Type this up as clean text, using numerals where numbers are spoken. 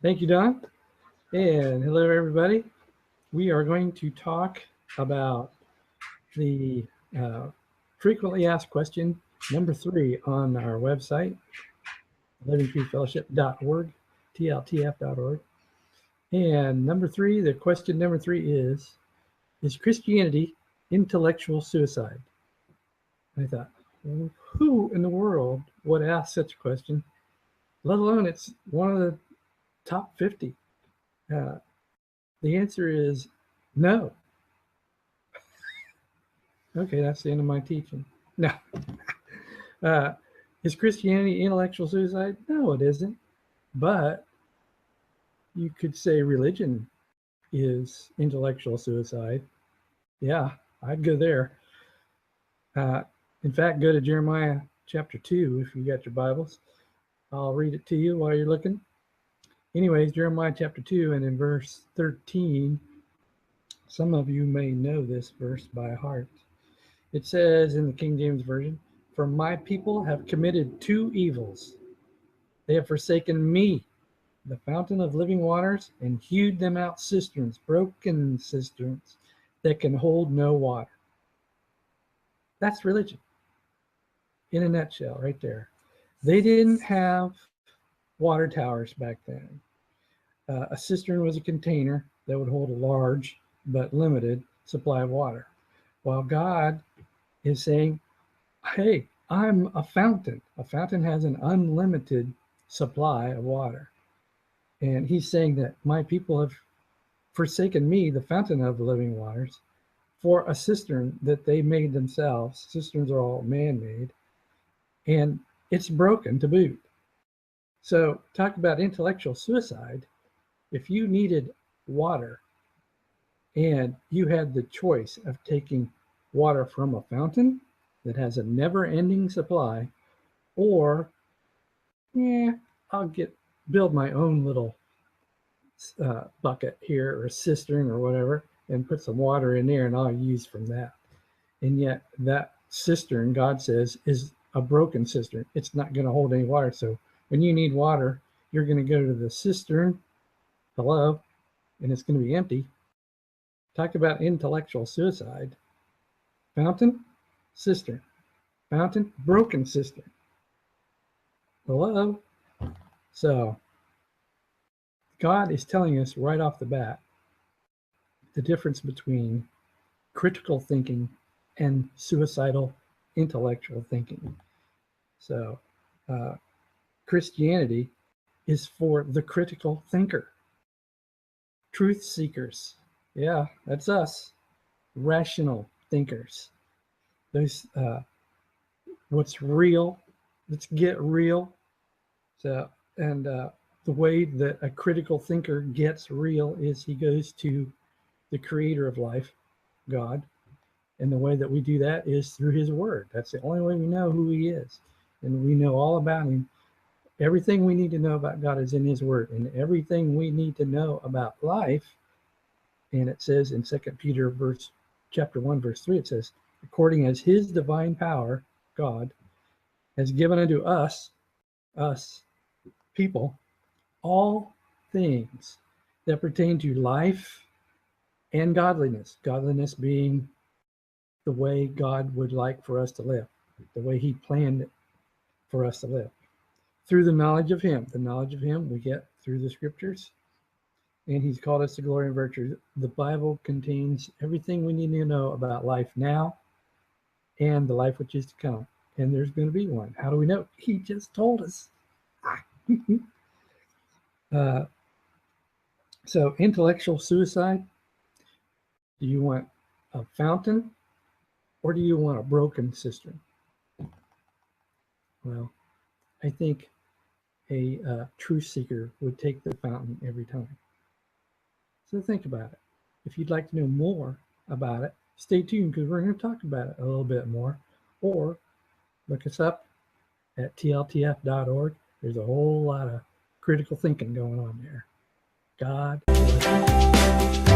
Thank you, Don. And hello, everybody. We are going to talk about the frequently asked question number 3 on our website, livingtruthfellowship.org, tltf.org. And the question number 3 is Christianity intellectual suicide? And I thought, well, who in the world would ask such a question, let alone it's one of the top 50? The answer is no. Okay, that's the end of my teaching. No. Is Christianity intellectual suicide? No, it isn't. But you could say religion is intellectual suicide. Yeah, I'd go there. In fact, go to Jeremiah chapter 2 if you got your Bibles. I'll read it to you while you're looking. Anyways, Jeremiah chapter 2 and in verse 13, some of you may know this verse by heart. It says in the King James Version, "For my people have committed 2 evils. They have forsaken me, the fountain of living waters, and hewed them out cisterns, broken cisterns that can hold no water." That's religion in a nutshell right there. They didn't have water towers back then. A cistern was a container that would hold a large but limited supply of water. While God is saying, hey, I'm a fountain. A fountain has an unlimited supply of water. And he's saying that my people have forsaken me, the fountain of the living waters, for a cistern that they made themselves. Cisterns are all man-made, and it's broken to boot. So talk about intellectual suicide. If you needed water and you had the choice of taking water from a fountain that has a never-ending supply, or I'll build my own little bucket here, or a cistern or whatever, and put some water in there and I'll use from that. And yet that cistern, God says, is a broken cistern. It's not going to hold any water. So when you need water, you're going to go to the cistern, and it's going to be empty. Talk about intellectual suicide. Fountain, cistern. Fountain, broken cistern. So God is telling us right off the bat the difference between critical thinking and suicidal intellectual thinking. So Christianity is for the critical thinker. Truth seekers. Yeah, that's us. Rational thinkers. Those what's real, let's get real. So, and the way that a critical thinker gets real is he goes to the creator of life, God. And the way that we do that is through his word. That's the only way we know who he is. And we know all about him. Everything we need to know about God is in his word. And everything we need to know about life, and it says in 2 Peter chapter 1, verse 3, it says, according as his divine power, God, has given unto us people, all things that pertain to life and godliness. Godliness being the way God would like for us to live, the way he planned it for us to live. Through the knowledge of him. The knowledge of him we get through the scriptures. And he's called us to glory and virtue. The Bible contains everything we need to know about life now and the life which is to come. And there's going to be one. How do we know? He just told us. So intellectual suicide. Do you want a fountain or do you want a broken cistern? Well, I think a truth seeker would take the fountain every time. So think about it. If you'd like to know more about it, stay tuned because we're going to talk about it a little bit more. Or look us up at tltf.org. There's a whole lot of critical thinking going on there. God bless you.